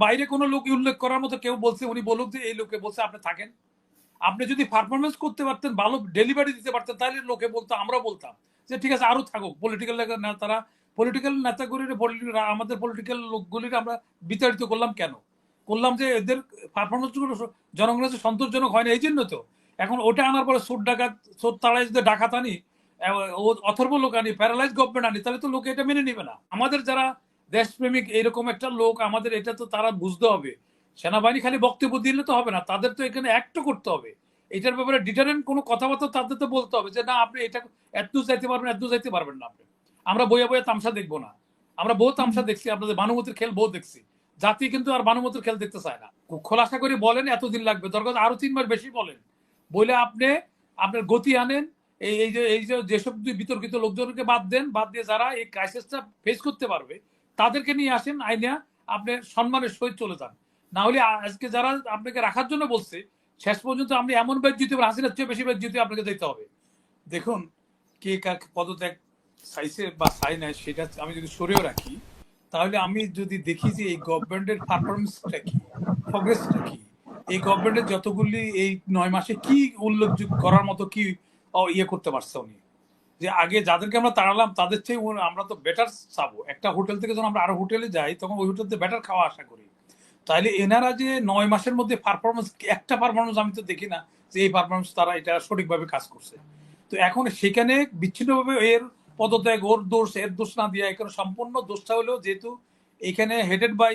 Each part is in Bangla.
বাইরে কোনো লোক উল্লেখ করার মতো কেউ বলছে, উনি বলুক যে এই লোকে বলছে আপনি থাকেন। আপনি যদি পারফরমেন্স করতে পারতেন, ভালো ডেলিভারি দিতে পারতেন, তাহলে লোকে বলতো, আমরা বলতাম যে ঠিক আছে আরো থাকুক। পলিটিক্যাল নেতারা, পলিটিক্যাল নেতাগুলির, আমাদের পলিটিক্যাল লোকগুলির আমরা বিতাড়িত করলাম কেন? করলাম যে এদের পারফরমেন্স গুলো জনগণের কাছে সন্তোষজনক হয় না, এই জন্য তো। এখন ওটা আনার পরে সুট ডাকাত, সুট তাড়াই যদি ডাকাত আনি, অথর্ব লোক আনি, প্যারালাইজ গভর্নমেন্ট আনি, তাহলে তো লোকে এটা মেনে নিবে না। আমাদের যারা দেশপ্রেমিক এরকম একটা লোক, আমাদের এটা তো তারা বুঝতে হবে। সেনাবাহিনী খালি বক্তব্য দিলে তো হবে না, তাদের তো এখানে অ্যাক্টও করতে হবে। এটার ব্যাপারে ডিটারেন্ট কোনো কথাবার্তা তাদের তো বলতে হবে যে না আপনি এটা এত যাইতে পারবেন, এত যাইতে পারবেন না আপনি। আমরা বইয়া বইয়া তামসা দেখবো না। আমরা বহু তামসা দেখছি, আপনাদের ভানুমতির খেল বহু দেখছি। জাতি কিন্তু আর ভানুমতির খেল দেখতে চায় না। খোলাসা করে বলেন এতদিন লাগবে, দরকার আরো 3 মাস বেশি বলেন। বলে আপনি আপনার গতি আনেন। এই যে যেসব বিতর্কিত লোকজনকে বাদ দেন, বাদ দিয়ে যারা এই ক্রাইসিসটা ফেস করতে পারবে তাদেরকে নিয়ে আসেন আইনা, আপনি সম্মানের সহিত চলে যান। না হলে আজকে যারা আপনাকে রাখার জন্য বলছে, শেষ পর্যন্ত আপনি এমন ব্যাচ জিতে, হাসিনার চেয়ে বেশি ব্যাচ জিতে আপনাকে যেতে হবে। দেখুন, কে কাকে পদত্যাগ চাইছে বা চাই না সেটা আমি যদি সরেও রাখি, তাহলে আমি যদি দেখি যে এই গভর্নমেন্টের পারফরমেন্সটা কি, প্রগ্রেসটা কি, এই গভর্নমেন্টের যতগুলি এই 9 মাসে কি উল্লেখযোগ্য করার মতো কি ইয়ে করতে পারছে উনি, যে আগে যাদেরকে আমরা তাড়ালাম তাদের চেয়ে আমরা তো বেটার চাবো। একটা হোটেল থেকে যখন আমরা আরো হোটেলে যাই, তখন ওই হোটেলতে বেটার খাওয়া আশা করি। তাইলে এনারা যে 9 মাসের মধ্যে পারফরমেন্স, একটা পারফরমেন্স আমি তো দেখি না যে এই পারফরমেন্স তারা এটা সঠিকভাবে কাজ করছে। তো এখন সেখানে বিচ্ছিন্নভাবে এর পদত্যাগ, ওর দোষ, এর দোষ না দিয়ে এখানে সম্পূর্ণ দোষটা হলো, যেহেতু এখানে হেডেড বাই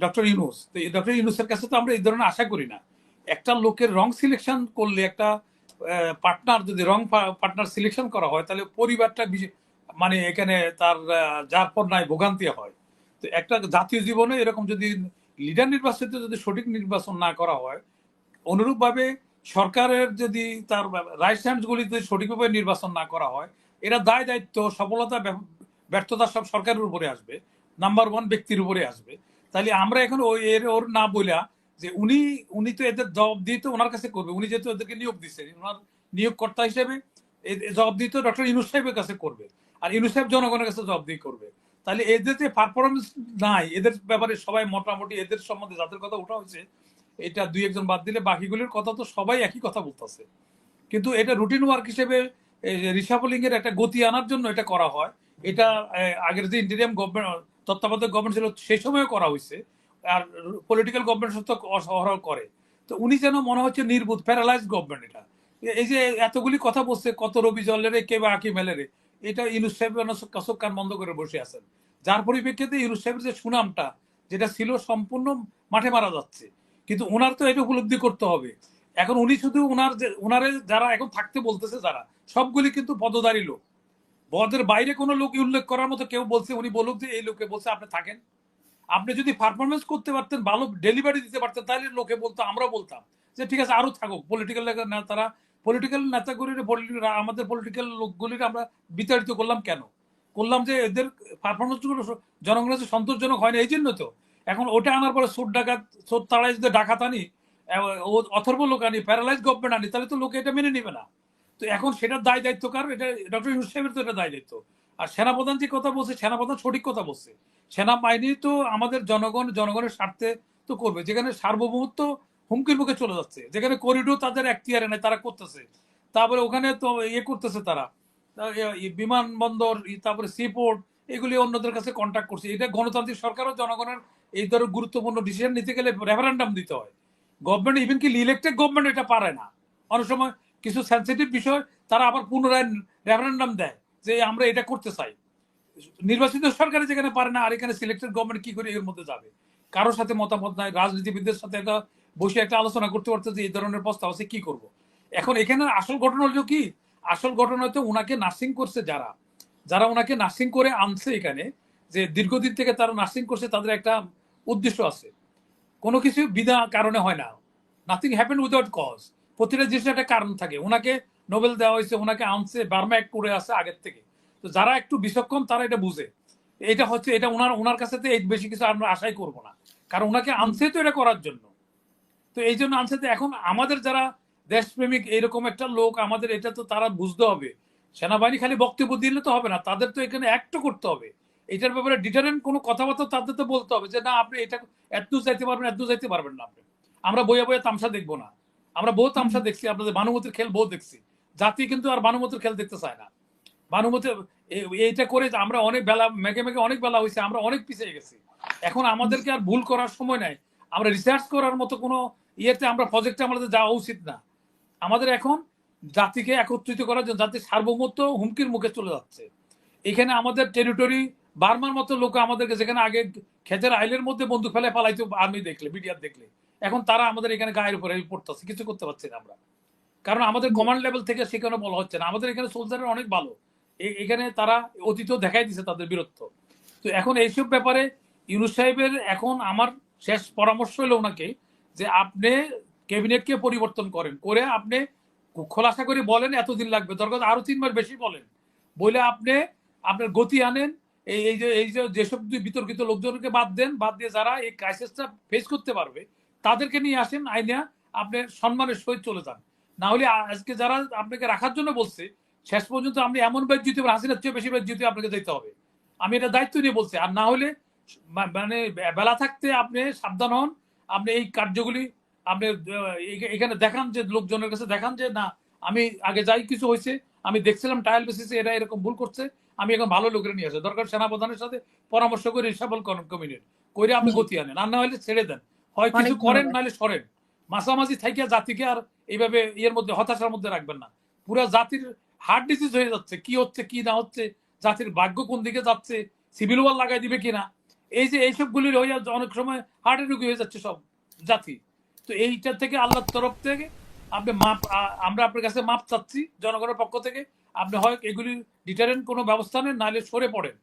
ডক্টর ইউনুস, তো ডক্টর ইউনুসের কাছে তো আমরা এই ধরনের আশা করি না। একটা লোকের রং সিলেকশন করলে, একটা পার্টনার যদি রং পার্টনার সিলেকশন করা হয়, তাহলে পরিবারটা মানে এখানে তার যার পর নাই ভোগান্তি হয়। তো একটা জাতীয় জীবনে এরকম যদি লিডার নির্বাচিত যদি সঠিক নির্বাচন না করা হয়, অনুরূপভাবে সরকারের যদি তার রাইট হ্যান্ডস গুলি যদি সঠিকভাবে নির্বাচন না করা হয়, এরা দায় দায়িত্ব, সফলতা ব্যর্থতা সব সরকারের উপরে আসবে, নাম্বার 1 ব্যক্তির উপরে আসবে। তাহলে আমরা এখন ওর না বইলা যে উনি তো এদের জবাব দিতে ওনার কাছে করবে, উনি যেহেতু এদেরকে নিয়োগ দিচ্ছে, ওনার নিয়োগকর্তা হিসেবে জবাব দিতে ডক্টর ইউনূস সাহেবের কাছে করবে, আর ইউনূস সাহেব জনগণের কাছে জবাব দিয়ে করবে। তাহলে এদের যে পারফরমেন্স নাই, এদের ব্যাপারে সবাই মোটামুটি, এদের সম্বন্ধে যাদের কথা উঠা হয়েছে, এটা 2-1 জন বাদ দিলে বাকিগুলির কথা তো সবাই একই কথা বলতেছে। কিন্তু এটা রুটিন ওয়ার্ক হিসেবে রিসাফলিং এর একটা গতি আনার জন্য এটা করা হয়। এটা আগের যে ইন্টেরিয়াম গভর্নমেন্ট, তত্ত্বাবধায়ক গভর্নমেন্ট ছিল, সেই সময় করা হয়েছে। আর পলিটিক্যাল গভর্নমেন্ট সত্য অসহরহ করে। তো উনি যেন মনে হচ্ছে নির্বুধ, প্যারালাইজ গভর্নমেন্ট এটা। এই যে এতগুলি কথা বলছে, কত রবি জলেরে কে বা আকি মেলেরে, এটা ইউনূস সাহেব কাসক কান বন্ধ করে বসে আছেন। যার পরিপ্রেক্ষিতে ইউনূস সাহেবের যে সুনামটা যেটা ছিল, সম্পূর্ণ মাঠে মারা যাচ্ছে। কিন্তু ওনার তো এটা উপলব্ধি করতে হবে। এখন উনি শুধু ওনারে যারা এখন থাকতে বলতেছে, যারা সবগুলি কিন্তু পদধারী লোক। পদের বাইরে কোনো লোক উল্লেখ করার মতো কেউ বলছে, উনি বলুক যে এই লোকে বলছে আপনি থাকেন। আপনি যদি পারফরমেন্স করতে পারতেন, ভালো ডেলিভারি দিতে পারতেন, তাহলে লোকে বলতো, আমরা বলতাম যে ঠিক আছে আরো থাকুক। পলিটিক্যাল নেতারা, পলিটিক্যাল নেতাগুলির, আমাদের পলিটিক্যাল লোকগুলির আমরা বিতাড়িত করলাম কেন? করলাম যে এদের পারফরমেন্স গুলো জনগণের কাছে সন্তোষজনক হয় না, এই জন্য তো। এখন ওটা আনার পরে সুট ডাকাত, সুট তাড়াই যদি ডাকাত আনি, অথর্ব লোক আনি, প্যারালাইজ গভর্নমেন্ট আনি, তাহলে তো লোকে এটা মেনে নিবে না। তো এখন সেটার দায় দায়িত্ব কার? এটা ডক্টর ইউনূস সাহেবের তো এটা দায় দায়িত্ব। আর সেনাপ্রধান যে কথা বলছে, সেনাপ্রধান সঠিক কথা বলছে। সেনাবাহিনী তো আমাদের জনগণের স্বার্থে তো করবে। যেখানে সার্বভৌমত্ব হুমকির মুখে চলে যাচ্ছে, যেখানে করিডোর তাদের এখতিয়ারে নেই, তারা করতেছে। তারপরে ওখানে তো ইয়ে করতেছে তারা, বিমানবন্দর, তারপরে সিপোর্ট, এগুলি অন্যদের কাছে কন্ট্যাক্ট করছে। এটা গণতান্ত্রিক সরকারও জনগণের এই ধরনের গুরুত্বপূর্ণ ডিসিশন নিতে গেলে রেফারেন্ডাম দিতে হয়। গভর্নমেন্ট, ইভেন কি ইলেক্টেড গভর্নমেন্ট এটা পারে না। অনেক সময় কিছু সেন্সিটিভ বিষয় তারা আবার পুনরায় রেফারেন্ডাম দেয় যে আমরা এটা করতে চাই। নির্বাচিত সরকারে যেখানে পারে না, আর এখানে সিলেক্টেড গভর্নমেন্ট কি করে এর মধ্যে যাবে? কারোর সাথে মতামত নাই, রাজনীতিবিদদের সাথে একটা বসে একটা আলোচনা করতে পারতো যে এই ধরনের প্রস্তাব আছে, কি করব। এখন এখানে আসল ঘটনা হলো কি, আসল ঘটনা হচ্ছে ওনাকে নার্সিং করছে যারা, যারা ওনাকে নার্সিং করে আনছে এখানে, যে দীর্ঘদিন থেকে তারা নার্সিং করছে, তাদের একটা উদ্দেশ্য আছে। কোনো কিছু বিনা কারণে হয় না। Nothing happen without cause. প্রতিটা জিনিসের একটা কারণ থাকে। ওনাকে নোবেল দেওয়া হয়েছে, ওনাকে আনছে, বার্মা অ্যাক্ট করে আসছে আগের থেকে। তো যারা একটু বিচক্ষণ তারা এটা বুঝে। এটা হচ্ছে, এটা ওনার কাছে তো বেশি কিছু আমরা আশাই করবো না, কারণ ওনাকে আনছে তো এটা করার জন্য। তো এই জন্য আনছে। তো এখন আমাদের যারা দেশপ্রেমিক এরকম একটা লোক, আমাদের এটা তো তারা বুঝতে হবে। সেনাবাহিনী খালি বক্তব্য দিলে তো হবে না, তাদের তো এখানে অ্যাক্টও করতে হবে। এটার ব্যাপারে ডিটারেন্ট কোনো কথাবার্তা তাদের তো বলতে হবে যে না আপনি এটা এত যাইতে পারবেন, এত যাইতে পারবেন না আপনি। আমরা বইয়ে বইয়ে তামসা দেখবো না। আমরা বহু তামসা দেখছি, আপনাদের ভানুমতির খেল বহু দেখছি। জাতি কিন্তু আর ভানুমতির খেল দেখতে চায় না। ভানুমতি এইটা করে আমরা অনেক বেলা মেঘে মেঘে অনেক বেলা হয়েছে, আমরা অনেক পিছিয়ে গেছি। এখন আমাদেরকে আর ভুল করার সময় নাই। আমরা রিসার্চ করার মতো কোনো ইয়েতে আমরা প্রজেক্টে আমাদের যাওয়া উচিত না। আমাদের এখন জাতিকে একত্রিত করার জন্য, জাতির সার্বভৌমত্ব হুমকির মুখে চলে যাচ্ছে। এখানে আমাদের টেরিটরি বার্মার মতো লোক আমাদেরকে, যেখানে আগে ক্ষেতের আইলের মধ্যে বন্দুক ফেলে পালাইতো আর্মি দেখলে, বিডিআর দেখলে, এখন তারা আমাদের এখানে গায়ের উপরে পড়তেছে, কিছু করতে পারছি না আমরা। কারণ আমাদের কমান্ড লেভেল থেকে সেখানে বলা হচ্ছে না। আমাদের এখানে সোলজারের অনেক ভালো, এখানে তারা অতীতেও দেখাই দিছে তাদের বীরত্ব। তো এখন এইসব ব্যাপারে ইউনূস সাহেবের এখন আমার শেষ পরামর্শ হলো ওনাকে যে আপনি ক্যাবিনেটকে পরিবর্তন করেন, করে আপনি খোলাসা করে বলেন এতদিন লাগবে, দরকার আরো 3 মাস বেশি বলেন, বলে আপনি আপনার গতি আনেন। এই যে যেসব বিতর্কিত লোকজনকে বাদ দেন, বাদ দিয়ে যারা এই ক্রাইসিসটা ফেস করতে পারবে তাদেরকে নিয়ে আসেন, আইনা আপনি সম্মানের সহিত চলে যান। না হলে আজকে যারা আপনাকে রাখার জন্য বলছে, শেষ পর্যন্ত আপনি এমন ব্যাচ জিতে হাসিনার চেয়ে বেশি ব্যাচ জিতে আপনাকে যেতে হবে। আমি এটা দায়িত্ব নিয়ে বলছি। আর না হলে মানে বেলা থাকতে আপনি সাবধান হন। আপনি এই কার্যগুলি আপনি এখানে দেখান, যে লোকজনের কাছে দেখান যে না আমি আগে যাই কিছু হয়েছে, আমি দেখছিলাম ট্রায়াল বেসিসে এরা এরকম ভুল করছে, আমি এখন ভালো লোকের নিয়ে আসে, দরকার সেনাপ্রধানের সাথে পরামর্শ করে রিসাবল কমিউনিট করে আপনি গতি আনেন। আর না হলে ছেড়ে দেন, হয় কিছু করেন নাহলে সরেন। মাঝামাঝি থাইকা জাতিকে আর এইভাবে ইয়ের মধ্যে হতাশার মধ্যে রাখবেন না। পুরা জাতির হার্ট ডিজিজ হয়ে যাচ্ছে, কি হচ্ছে কি না হচ্ছে, জাতির ভাগ্য কোন দিকে যাচ্ছে, সিভিল ওয়ার লাগাই দিবে কিনা, এই যে এইসব গুলির হয়ে যাচ্ছে, অনেক সময় হার্টের রোগী হয়ে যাচ্ছে সব জাতি। তো এইটা থেকে আল্লাহর তরফ থেকে আপনি মাপ, আমরা আপনার কাছে মাপ চাচ্ছি জনগণের পক্ষ থেকে। আপনি হয় এগুলি ডিটারেন্ট কোনো ব্যবস্থা নেন, নাহলে সরে পড়েন।